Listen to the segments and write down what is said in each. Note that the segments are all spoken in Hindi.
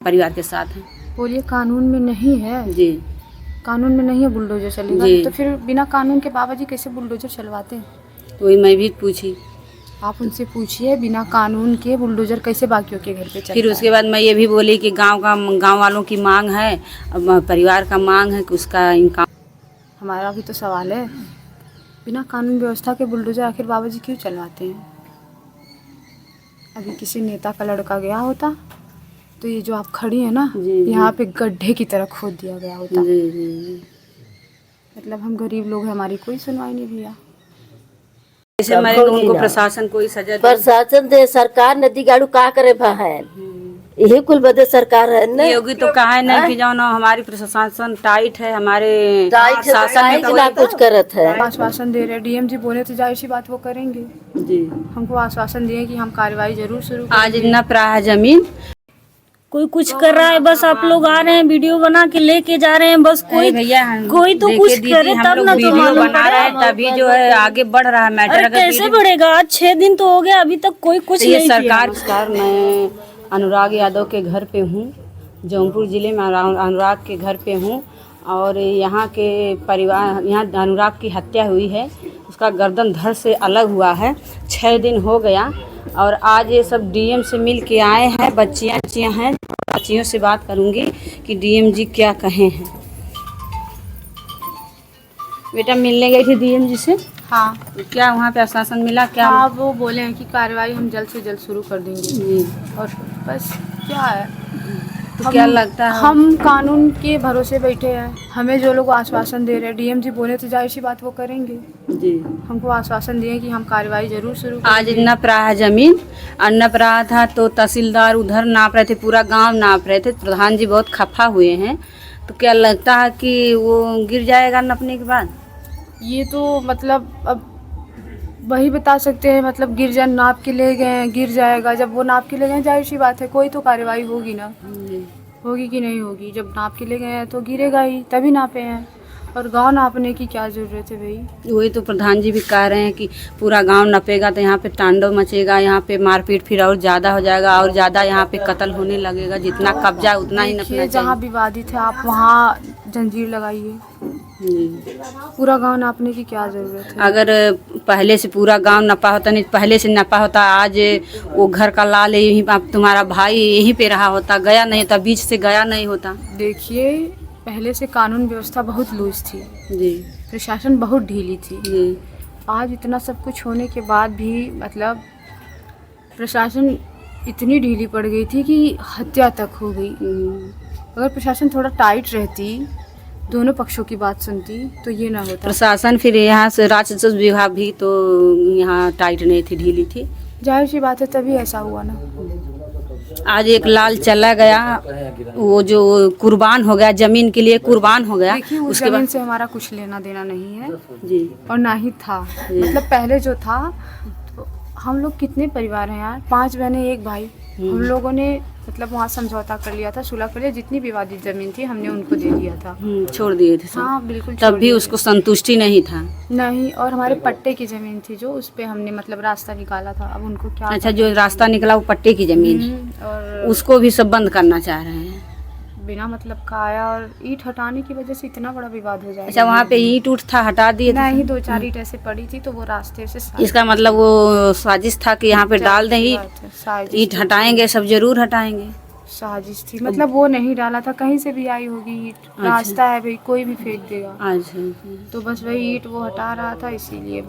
परिवार के साथ हैं। बोलिए कानून में नहीं है जी, कानून में नहीं है बुलडोजर चलेगा जी। तो फिर बिना कानून के बाबा जी कैसे बुलडोजर चलवाते हैं? वही मैं भी पूछी। आप उनसे पूछिए बिना कानून के बुलडोजर कैसे बाकियों के घर पे चलता फिर है? उसके बाद मैं ये भी बोली कि गांव वालों की मांग है, अब परिवार का मांग है कि उसका इनका। हमारा भी तो सवाल है, बिना कानून व्यवस्था के बुलडोजर आखिर बाबा जी क्यों चलवाते हैं? अभी किसी नेता का लड़का गया होता तो ये जो आप खड़ी है ना, जी, यहाँ पे गड्ढे की तरह खोद दिया गया होता। जी, जी। मतलब हम गरीब लोग हैं, हमारी कोई सुनवाई नहीं भैया। जैसे मैं उनको प्रशासन कोई सजा दे। प्रशासन दे, सरकार नदी गाड़ू का करे है, यही कुल बदे सरकार है ना। योगी तो कहा है ना कि जो ना हमारी प्रशासन टाइट है, हमारे शासन में ना कुछ करत है। आश्वासन दे रहे डीएम जी बोले तो जाहिर सी बात वो करेंगे। जी, हमको आश्वासन दिए कि हम कार्रवाई जरूर शुरू आज इतना प्राह है जमीन, कोई कुछ कर रहा है, बस आप लोग आ रहे हैं वीडियो बना के लेके जा रहे हैं, बस कोई भैया कोई तो कुछ करे तब ना तो वीडियो मालूम बना रहे हैं, तभी जो है आगे बढ़ रहा है मैटर। अरे कैसे बढ़ेगा? आज 6 दिन तो हो गया, अभी तक कोई कुछ ये नहीं सरकार मैं अनुराग यादव के घर पे हूँ, जौनपुर जिले में अनुराग के घर पे हूँ। और यहाँ के परिवार, यहाँ अनुराग की हत्या हुई है, उसका गर्दन धड़ से अलग हुआ है, 6 दिन हो गया। और आज ये सब डीएम से मिल के आए हैं, बच्चियाँ हैं, बच्चियों से बात करूँगी कि डीएम जी क्या कहे हैं। बेटा मिलने गई थी डीएम जी से? हाँ। तो क्या वहाँ पे आश्वासन मिला क्या? हाँ, वो बोले हैं कि कार्रवाई हम जल्द से जल्द शुरू कर देंगे। जी। और बस क्या है, तो क्या लगता है? हम कानून के भरोसे बैठे हैं, हमें जो लोग आश्वासन दे रहे हैं डीएम जी बोले तो जाहिर सी बात वो करेंगे। जी, हमको आश्वासन दिए कि हम कार्रवाई जरूर शुरू आज इतना प्राह जमीन अन्ना प्राह था तो तहसीलदार उधर नाप रहे थे, पूरा गांव नाप रहे थे, प्रधान जी बहुत खफा हुए हैं। तो क्या लगता है कि वो गिर जाएगा नापने के बाद? ये तो मतलब अब वही बता सकते हैं, मतलब गिरजन नाप के ले गए गिर जाएगा। जब वो नाप के ले गए जाहिर सी बात है कोई तो कार्रवाई होगी ना, होगी कि नहीं होगी। जब नाप के ले गए हैं तो गिरेगा ही, तभी नापे हैं। और गांव नापने की क्या ज़रूरत है भाई? वही तो प्रधान जी भी कह रहे हैं कि पूरा गांव नपेगा तो यहाँ पे तांडव मचेगा, यहाँ पे मारपीट फिर और ज़्यादा हो जाएगा, और ज़्यादा यहाँ पे कत्ल होने लगेगा। जितना कब्जा उतना ही नपना जहाँ चाहिए। विवादित है आप वहाँ जंजीर लगाइए। पूरा गांव नापने की क्या ज़रूरत है? अगर पहले से पूरा गांव नपा होता, नहीं पहले से नपा होता, आज वो घर का लाल यहीं तुम्हारा भाई यहीं पे रहा होता, गया नहीं होता, बीच से गया नहीं होता। देखिए पहले से कानून व्यवस्था बहुत लूज थी जी, प्रशासन बहुत ढीली थी। जी, आज इतना सब कुछ होने के बाद भी मतलब प्रशासन इतनी ढीली पड़ गई थी कि हत्या तक हो गई। अगर प्रशासन थोड़ा टाइट रहती, दोनों पक्षों की बात सुनती तो ये ना होता। प्रशासन फिर यहाँ से राजस्व विभाग भी तो यहाँ टाइट नहीं थी, ढीली थी। जाहिर सी बात है तभी ऐसा हुआ ना। आज एक लाल चला गया, वो जो कुर्बान हो गया, जमीन के लिए कुर्बान हो गया। देखिए उस जमीन से हमारा कुछ लेना देना नहीं है जी, और ना ही था। मतलब पहले जो था तो हम लोग कितने परिवार हैं यार, 5 बहनें 1 भाई। हम लोगों ने मतलब वहाँ समझौता कर लिया था, सुलह कर लिया, जितनी विवादित जमीन थी हमने उनको दे दिया था। छोड़ दिए थे सब। हाँ बिल्कुल, तब भी उसको संतुष्टि नहीं था। नहीं। और हमारे पट्टे की जमीन थी जो, उस पे हमने मतलब रास्ता निकाला था। अब उनको क्या अच्छा, जो रास्ता निकला वो पट्टे की जमीन है, और उसको भी सब बंद करना चाह रहे हैं। बिना मतलब का आया और ईंट हटाने की वजह से इतना बड़ा विवाद हो जाएगा। अच्छा, वहाँ पे ईंट उठ था, हटा दिए थे? नहीं, 2-4 ईंट ऐसे पड़ी थी तो वो रास्ते से इसका मतलब वो साजिश था कि यहाँ पे डाल दें ईंट हटाएंगे, सब जरूर हटाएंगे। साजिश थी, मतलब वो नहीं डाला था, कहीं से भी आई होगी ईंट। रास्ता है भाई, कोई भी फेंक देगा। अच्छा, तो बस वही ईंट वो हटा रहा था, इसीलिए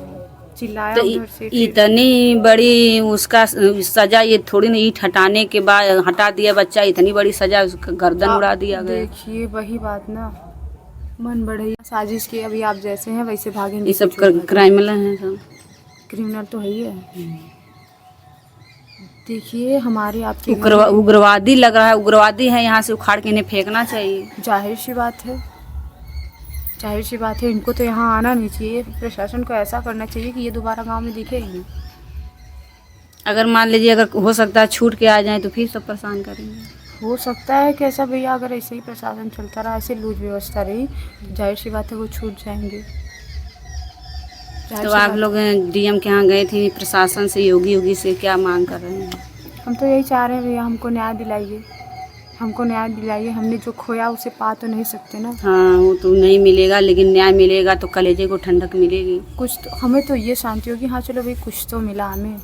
चिल्लाया तो उधर से। इतनी बड़ी उसका सजा, ये थोड़ी ना ईंट हटाने के बाद हटा दिया बच्चा, इतनी बड़ी सजा, उसका गर्दन उड़ा दिया गया। देखिए वही बात ना, मन बढ़े साजिश की। अभी आप जैसे हैं वैसे भागेंगे। ये सब क्राइमिनल हैं, सब क्रिमिनल तो है ही है। देखिए हमारे आपके उग्रवादी लग रहा है, उग्रवादी है, यहाँ से उखाड़ के इन्हें फेंकना चाहिए। जाहिर सी बात है, जाहिर सी बात है, इनको तो यहाँ आना नहीं चाहिए। प्रशासन को ऐसा करना चाहिए कि ये दोबारा गांव में दिखे ही नहीं। अगर मान लीजिए अगर हो सकता है छूट के आ जाए तो फिर सब परेशान करेंगे। हो सकता है कैसा भैया, अगर ऐसे ही प्रशासन चलता रहा, ऐसे लूज व्यवस्था रही तो जाहिर सी बात है वो छूट जाएंगे। तो आप लोग डीएम के यहाँ गए थे, प्रशासन से, योगी से क्या मांग कर रहे हैं? हम तो यही चाह रहे हैं भैया, हमको न्याय दिलाइए। हमको न्याय दिलाइए, हमने जो खोया उसे पा तो नहीं सकते ना। हाँ, वो तो नहीं मिलेगा, लेकिन न्याय मिलेगा तो कलेजे को ठंडक मिलेगी। कुछ तो हमें तो ये शांति होगी, हाँ चलो भाई कुछ तो मिला हमें।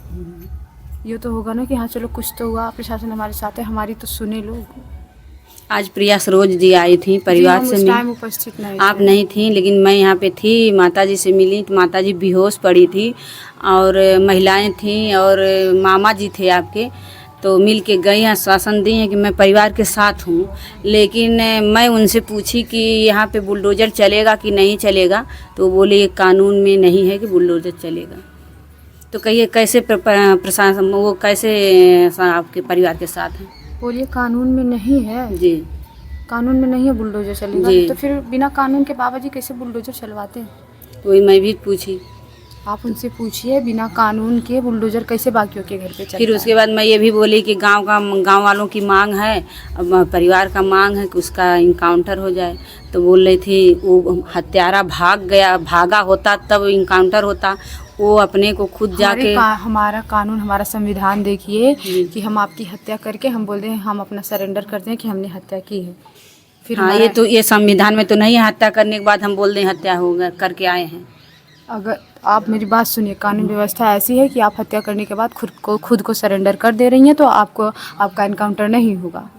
ये तो होगा ना कि हाँ चलो कुछ तो हुआ, प्रशासन हमारे साथ है, हमारी तो सुने लोग। आज प्रिया सरोज जी आई थी परिवार जी, से हम उस मिल। टाइम उपस्थित नहीं आप थे। नहीं थी, लेकिन मैं यहाँ पे थी, माताजी से मिली तो माताजी बेहोश पड़ी थी और महिलाएं थीं और मामा जी थे आपके, तो मिल के गई, आश्वासन दी हैं कि मैं परिवार के साथ हूँ। लेकिन मैं उनसे पूछी कि यहाँ पे बुलडोज़र चलेगा कि नहीं चलेगा, तो बोले ये कानून में नहीं है कि बुलडोज़र चलेगा। तो कहिए कैसे प्रशासन वो कैसे आपके परिवार के साथ हैं? बोलिए कानून में नहीं है, जी कानून में नहीं है बुलडोजर चलेगा, जी। तो फिर बिना कानून के बाबा जी कैसे बुलडोजर चलवाते हैं? वही मैं भी पूछी। आप उनसे पूछिए बिना कानून के बुलडोजर कैसे बाकियों के घर पे चलता फिर उसके बाद मैं ये भी बोली कि गांव वालों की मांग है, अब परिवार का मांग है कि उसका इनकाउंटर हो जाए। तो बोल रही थी वो हत्यारा भागा होता तब इनकाउंटर होता, वो अपने को खुद जाके। हमारा कानून, हमारा संविधान देखिए कि हम आपकी हत्या करके हम बोल दें हम अपना सरेंडर करते हैं कि हमने हत्या की है। फिर हाँ, ये तो ये संविधान में तो नहीं है, हत्या करने के बाद हम बोल दें हत्या हो गया करके आए हैं। अगर आप मेरी बात सुनिए, कानून व्यवस्था ऐसी है कि आप हत्या करने के बाद खुद को सरेंडर कर दे रही हैं तो आपका इनकाउंटर नहीं होगा।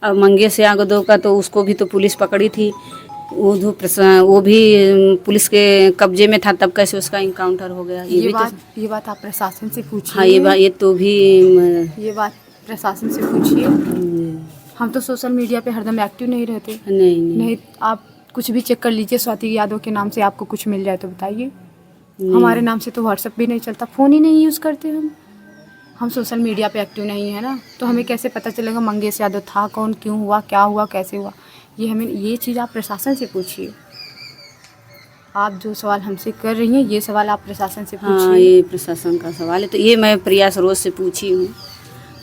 अब मंगेश यादव का तो उसको भी तो पुलिस पकड़ी थी, वो भी पुलिस के कब्जे में था, तब कैसे उसका इनकाउंटर हो गया? ये बात आप प्रशासन से पूछिए। हाँ, ये तो भी ये बात प्रशासन से पूछिए। हम तो सोशल मीडिया पे हरदम एक्टिव नहीं रहते। नहीं, आप कुछ भी चेक कर लीजिए, स्वाति यादव के नाम से आपको कुछ मिल जाए तो बताइए। हमारे नाम से तो व्हाट्सएप भी नहीं चलता, फ़ोन ही नहीं यूज़ करते हम सोशल मीडिया पे एक्टिव नहीं है ना, तो हमें कैसे पता चलेगा मंगेश यादव था कौन, क्यों हुआ, क्या हुआ, कैसे हुआ? ये चीज़ आप प्रशासन से पूछिए। आप जो सवाल हमसे कर रही हैं ये सवाल आप प्रशासन से पूछिए। हाँ, ये प्रशासन का सवाल है। तो ये मैं प्रिया सरोज से पूछी हूँ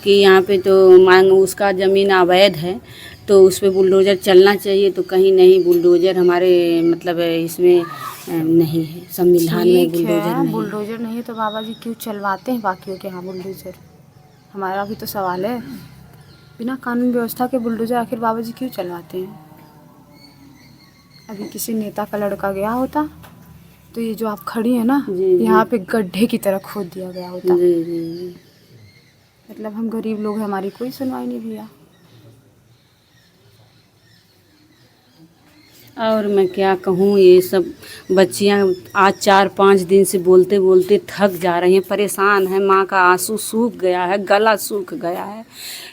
कि यहाँ पे तो मांग उसका ज़मीन अवैध है, तो उस पर बुलडोज़र चलना चाहिए, तो कहीं नहीं, बुलडोज़र हमारे मतलब इसमें नहीं है, संविधान में बुलडोज़र नहीं है तो बाबा जी क्यों चलवाते हैं बाकियों के यहाँ बुलडोज़र? हमारा भी तो सवाल है, बिना कानून व्यवस्था के बुलडोज़र आखिर बाबा जी क्यों चलवाते हैं? अभी किसी नेता का लड़का गया होता तो ये जो आप खड़ी हैं ना, यहाँ पे गड्ढे की तरह खोद दिया गया होता। जी। मतलब हम गरीब लोग हैं, हमारी कोई सुनवाई नहीं भैया। और मैं क्या कहूँ, ये सब बच्चियाँ आज 4-5 दिन से बोलते बोलते थक जा रही हैं, परेशान हैं। माँ का आंसू सूख गया है, गला सूख गया है,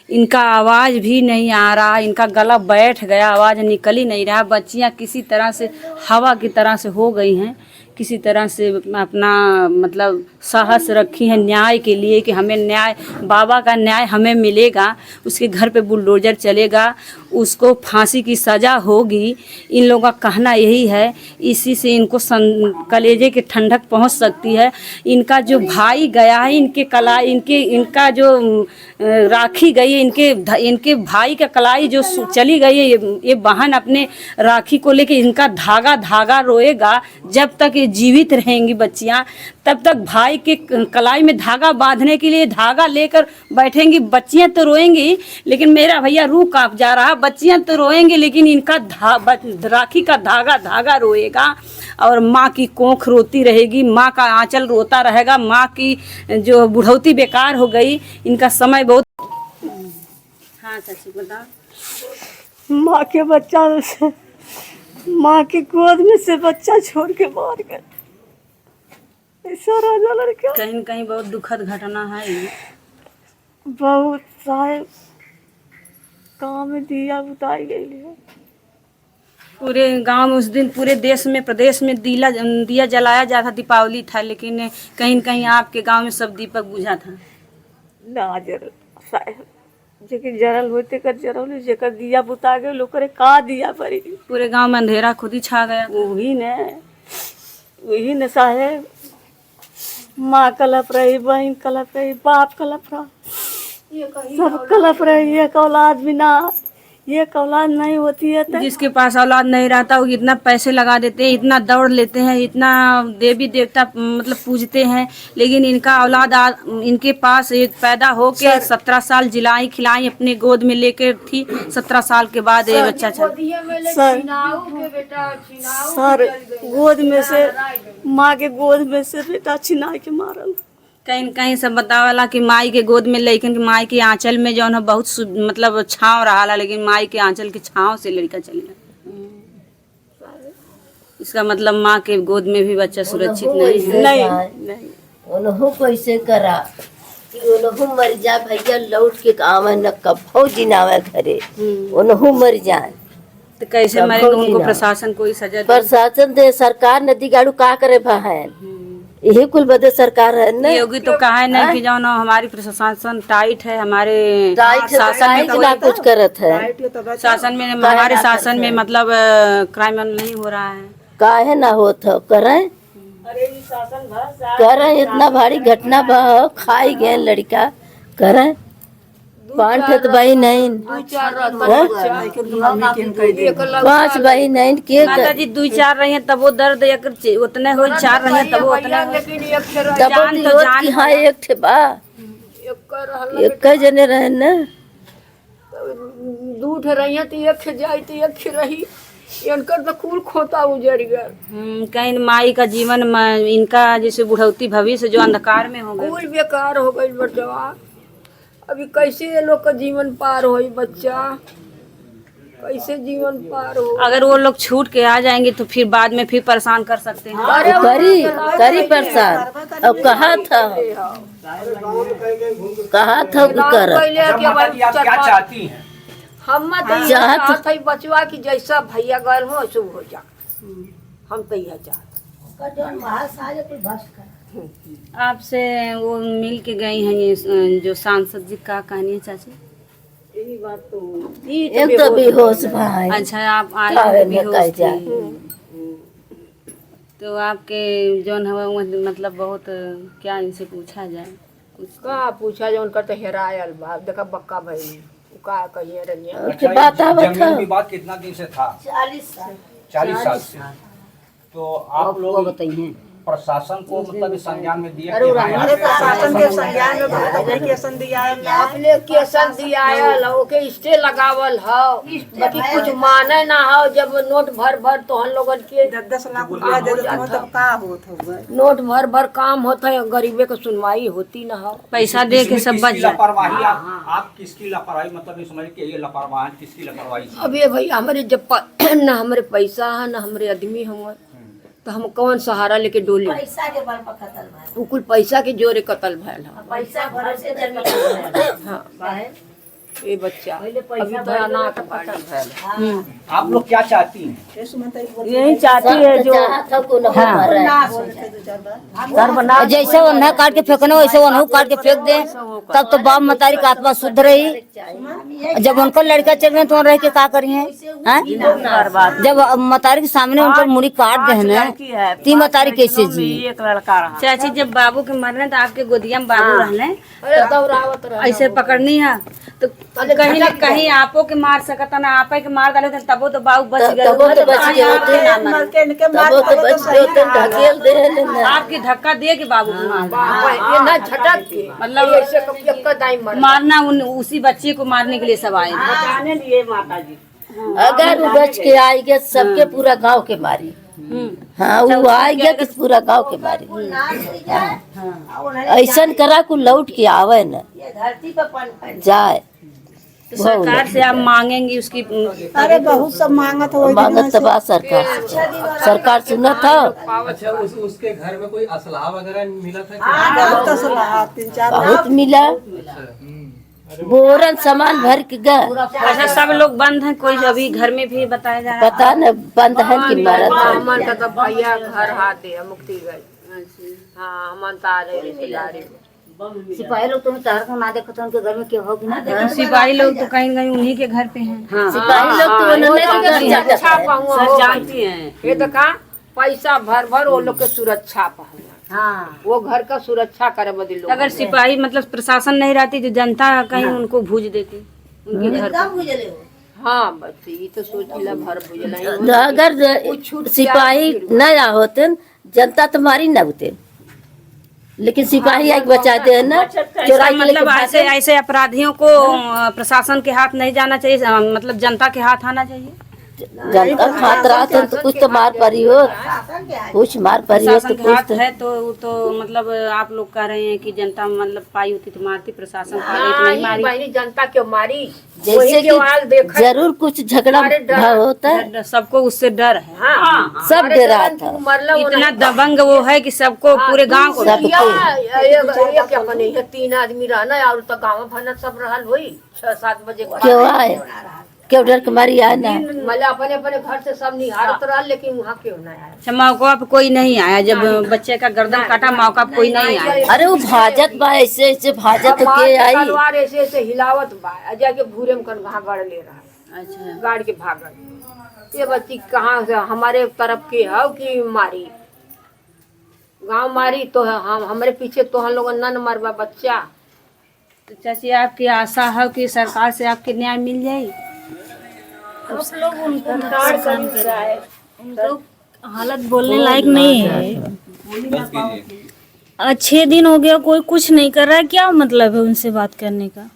इनका आवाज़ भी नहीं आ रहा, इनका गला बैठ गया, आवाज़ निकल ही नहीं रहा। बच्चियाँ किसी तरह से हवा की तरह से हो गई हैं, किसी तरह से अपना मतलब साहस रखी है न्याय के लिए कि हमें न्याय, बाबा का न्याय हमें मिलेगा, उसके घर पे बुलडोज़र चलेगा, उसको फांसी की सज़ा होगी। इन लोगों का कहना यही है, इसी से इनको कलेजे की ठंडक पहुंच सकती है। इनका जो भाई गया है, इनका जो राखी गई है, इनके भाई का कलाई जो चली गई है, ये बहन अपने राखी को लेके इनका धागा रोएगा। जब तक ये जीवित रहेंगी बच्चियां, तब तक भाई के कलाई में धागा बांधने के लिए धागा लेकर बैठेंगी। बच्चियां तो रोएंगी, लेकिन मेरा भैया रूह कांप जा रहा। बच्चियां तो रोएंगी, लेकिन इनका राखी का धागा रोएगा, और माँ की कोख रोती रहेगी, माँ का आंचल रोता रहेगा। माँ की जो बुढ़ौती बेकार हो गई, इनका समय बहुत। हाँ चाची बताओ। माँ के बच्चा से, माँ की गोद में से बच्चा छोड़ के मार गए, ऐसा राजा लड़का। कहीं न कहीं बहुत दुखद घटना है ये। बहुत सारे गाँव में दिया बुताई गई है। पूरे गांव में उस दिन पूरे देश में प्रदेश में दिया जलाया जाता, दीपावली था, लेकिन कहीं न कहीं आपके गांव में सब दीपक बुझा था ना। जरल शायद जेके जरल होते कर जरल, जेकर दिया बुता गए लोग करे का दिया पड़ी। पूरे गांव में अंधेरा खुद ही छा गया। वही न साहेब, माँ कलप रही, बहन कलप रही, बाप कलप रहा, सब कलप रही। एक औलाद बिना ये औलाद नहीं होती है तो जिसके पास औलाद नहीं रहता वो इतना पैसे लगा देते हैं, इतना दौड़ लेते हैं, इतना देवी देवता मतलब पूजते हैं, लेकिन इनका औलाद इनके पास एक पैदा हो के 17 साल जिलाई खिलाई अपने गोद में लेके थी, 17 साल के बाद ये बच्चा चल। सर गोद में से माँ के गोद में से बेटा छिना के मारल। कहीं कहीं सब बतावला कि माई के गोद में, लेकिन माई के आंचल में जो है बहुत मतलब छाँव रहा, लेकिन माई के आंचल के छाँव से लड़का चल गया। इसका मतलब माँ के गोद में भी बच्चा सुरक्षित नहीं है। नहीं उन्हों कैसे करा कि उन्हों मर जा भैया, लौट के आवे न कभो जिनावे घरे, उन्हों मर जाए तो कैसे मरेंगे? उनको प्रशासन कोई सजा दे। प्रशासन दे, सरकार नदी गाड़ू का करे बहन, यही कुल बदे सरकार है न। योगी तो कहा है नहीं कि जो ना हमारी प्रशासन टाइट है, हमारे शासन में ना कुछ करत है, शासन में हमारे शासन में मतलब क्राइम नहीं हो रहा है। काहे ना होत हो करें करें, इतना भारी घटना बा, खाई गए लड़का करें पांच भाई नहीं, 5 भाई नहीं के माता जी 2-4 रही है तब वो दर्द उतने हो, 4 रही है तब वो उतना जान तो जान। हाँ एक ठे बा, एक जने रहे न, 2 ठे रही तो एक जाई तो एक रही, इनकर तो कुल खोता उजड़ गया। कहीं माई का जीवन इनका जैसे बुढ़ौती भविष्य जो अंधकार में हो गया, कुल बेकार हो गई बचवा। अभी कैसे ये लोग का जीवन पार हो, बच्चा कैसे जीवन पार हो? अगर वो लोग छूट के आ जाएंगे तो फिर बाद में फिर परेशान कर सकते हैं। करी परेशान। अब कहा था कि कर क्या चाहती हैं? हम चाहत है बचवा की जैसा भैया गए हो शुभ हो जा, हम तो यह चाहते। आपसे वो मिल के गई हैं ये जो सांसद जी, का कहानी है चाची? यही बात तो एक तो बेहोश भाई। अच्छा आप आए हैं बेहोश थे। तो आपके जौन है मतलब बहुत क्या इनसे पूछा जाए? का पूछा जो उनका तो हेरायल बा, देखा बक्का भाई का कहिए रनिया। जमीन विवाद कितना दिन से था? 40 साल से। तो आप लोग बताइए प्रशासन को मतलब इस संज्ञान में दिया प्रशासन के संज्ञान में एप्लीकेशन दिया है, ओके स्टे लगावल है, बाकी कुछ माने ना हो। जब नोट भर तो हम लोगन के 10 लाख रुपया दे देते हो तब का होत होगा? नोट भर काम होता है, गरीबे को सुनवाई होती ना हो। पैसा दे के सब बच जाए। लापरवाही आप किसकी लापरवाही मतलब समझ के ये लापरवाही किसकी लापरवाही? अबे भाई हमारे जब न हमारे पैसा है न हमारे आदमी हम, तो हम कौन सहारा लेके डोले? पैसा के बल पर कतल भाई, कुल पैसा के जोरे कतल भैल है। पैसा भरोसे जमीन। हाँ ये बच्चा अभी तो अनाथ कतल भैल है। आप लोग क्या चाहती हैं? यही चाहती है जो जैसे वो न काट के फेंकना वैसे वो न काट के फेंक दे, तब तो बाप मतारी का आत्मा शुद्ध रही। जब उनका लड़का चल गए तो रह के का करी है? जब मतारी के सामने उनका मुड़ी काट दे ना, ती मतारी कैसे जी? एक लड़का रहा। चाची जब बाबू के मरने तो आपके गोदिया में बाबू रहने, ऐसे पकड़नी है तो कहीं न कहीं आपो के मार सकता ना, आप के मार डाले तबो तो बाबू बच गए। आपकी धक्का दे के बाबू को मार, झटक के मतलब मारना उसी बच्चे को मारने के लिए सब आए। अगर वो बच के आई गया सबके पूरा गांव के मारी। हाँ वो आई गया तो पूरा गांव के मारी। ऐसा करा को लौट के आवे न जाए। तो सरकार से आप मांगेंगी उसकी? अरे बहुत सब मांगत हो, मांगत बा सरकार से, सरकार सुना था। अच्छा उसके घर में कोई असलाह वगैरह मिला था? बहुत असलाह 3-4 बहुत मिला, बोरन सामान भर के गए। अच्छा सब लोग बंद हैं, कोई अभी घर में भी बताया जा रहा है? पता न बंद है कि मरत है। हमन का तो भैया घर हाथे मुक्ति गई। हाँ हमन तारे रिश्तेदारी सिपाही लोग तुम्हें तार को ना देखो तो उनके घर में क्या होगी ना देखो। सिपाही लोग तो कहीं कहीं उन्हीं के घर पे हैं। सिपाही लोग तो उन्होंने सर जानती हैं ये तो का पैसा भर वो लोग के सुरक्षा पाऊंगा। हाँ वो घर का सुरक्षा करे बदल। अगर सिपाही मतलब प्रशासन नहीं रहती तो जनता कहीं उनको भूज देती उनके घर पे। हाँ बस ये तो सोचिला भर बुझला अगर सिपाही न होते जनता तुम्हारी न होते, लेकिन सिपाही आके बचाते हैं ना। चोराई के मतलब लेके ऐसे ऐसे अपराधियों को प्रशासन के हाथ नहीं जाना चाहिए, मतलब जनता के हाथ आना चाहिए। जनता खातर आते तो कुछ तो मार पड़ी हो, कुछ मार पड़ी हो प्रशासन तो के कुछ हाथ है तो मतलब आप लोग कह रहे हैं कि जनता मतलब पाई होती तो मारती, प्रशासन पाई तो नहीं मारी। बहनी जनता क्यों मारी? जैसे कि जरूर कुछ झगड़ा होता है, सबको उससे डर है। हाँ, सब डरा था। इतना दबंग वो है कि सबको पूरे गांव को अपने 3 आदमी रहना और तो गाँव भर सब रहल हुई 6-7 बजे क्यों आए, क्यों डर के मारी आए ना? मतलब अपने अपने घर से सब निहारत रहा, लेकिन वहाँ क्यों नहीं आया? अच्छा, मौका पे कोई नहीं आया जब बच्चे का गर्दन काटा, मौका पे कोई नहीं आया। अरे वो भाजत बा ऐसे ऐसे भाजत के आई, तलवार ऐसे ऐसे हिलावत बा जाके भूरे में कहाँ गाड़ ले रहा है। अच्छा, गाड़ के भागल। ये बच्ची कहाँ से हमारे तरफ की है कि मारी गांव मारी तो हम हमारे पीछे तो हम लोग न मरवा बच्चा। तो चाची आपकी आशा है कि सरकार से आपके न्याय मिल जाए? आप लोग उनको नुकसान कर रहा है, उनको हालत बोलने लायक नहीं है। 6 दिन हो गया कोई कुछ नहीं कर रहा है, क्या मतलब है उनसे बात करने का?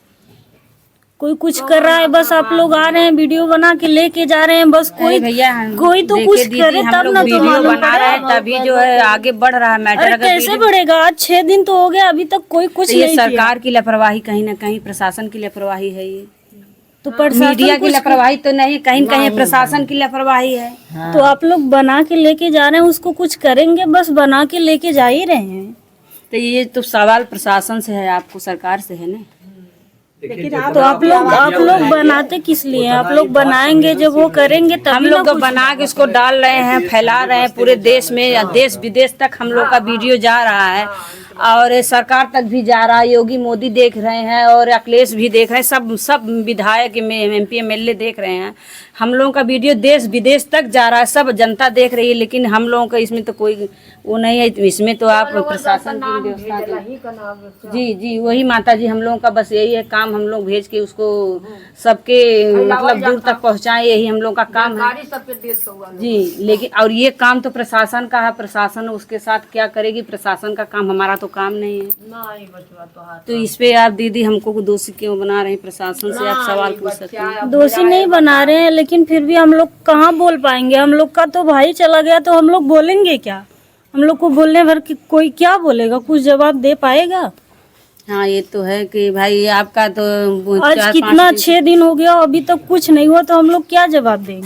कोई कुछ कर रहा है, बस आप लोग आ रहे हैं वीडियो बना के लेके जा रहे हैं, बस कोई भैया कोई तो कुछ करे तब ना, तो वीडियो मालूम बना रहे हैं तभी जो है आगे बढ़ रहा है मैटर। अरे कैसे बढ़ेगा? आज 6 दिन तो हो गया, अभी तक कोई कुछ ये नहीं सरकार की लापरवाही, कहीं ना कहीं प्रशासन की लापरवाही है ये। तो प्रशासन मीडिया की लापरवाही तो नहीं, कहीं कहीं प्रशासन की लापरवाही है। तो आप लोग बना के लेके जा रहे हैं, उसको कुछ करेंगे? बस बना के लेके जा ही रहे हैं। तो ये तो सवाल प्रशासन से है, आपको सरकार से है ना। तो आप लोग बनाते किस लिए? आप लोग बनाएंगे जब वो करेंगे तभी हम लोग बना के इसको डाल रहे हैं, फैला रहे हैं पूरे देश में या देश विदेश तक हम लोग का वीडियो जा रहा है और सरकार तक भी जा रहा है। योगी मोदी देख रहे हैं और अखिलेश भी देख रहे हैं, सब विधायक MP MLA देख रहे हैं। हम लोगों का वीडियो देश विदेश तक जा रहा है, सब जनता देख रही है, लेकिन हम लोगों का इसमें तो कोई वो नहीं है। इसमें तो आप प्रशासन की व्यवस्था जी वही माता जी, हम लोगों का बस यही है काम, हम लोग भेज के उसको सबके मतलब दूर तक पहुँचाएं, यही हम लोग का काम है जी। लेकिन और ये काम तो प्रशासन का है, प्रशासन उसके साथ क्या करेगी, प्रशासन का काम, हमारा तो काम नहीं है। तो इस पे आप दीदी हमको दोषी क्यों बना रहे हैं? प्रशासन से आप सवाल पूछ सकते हैं। दोषी नहीं बना रहे हैं, लेकिन फिर भी हम लोग कहाँ बोल पाएंगे? हम लोग का तो भाई चला गया तो हम लोग बोलेंगे क्या? हम लोग को बोलने भर कि कोई क्या बोलेगा? कुछ जवाब दे पाएगा? हाँ ये तो है कि भाई आपका तो आज कितना 6 दिन हो गया, अभी तक कुछ नहीं हुआ, तो हम लोग क्या जवाब देंगे?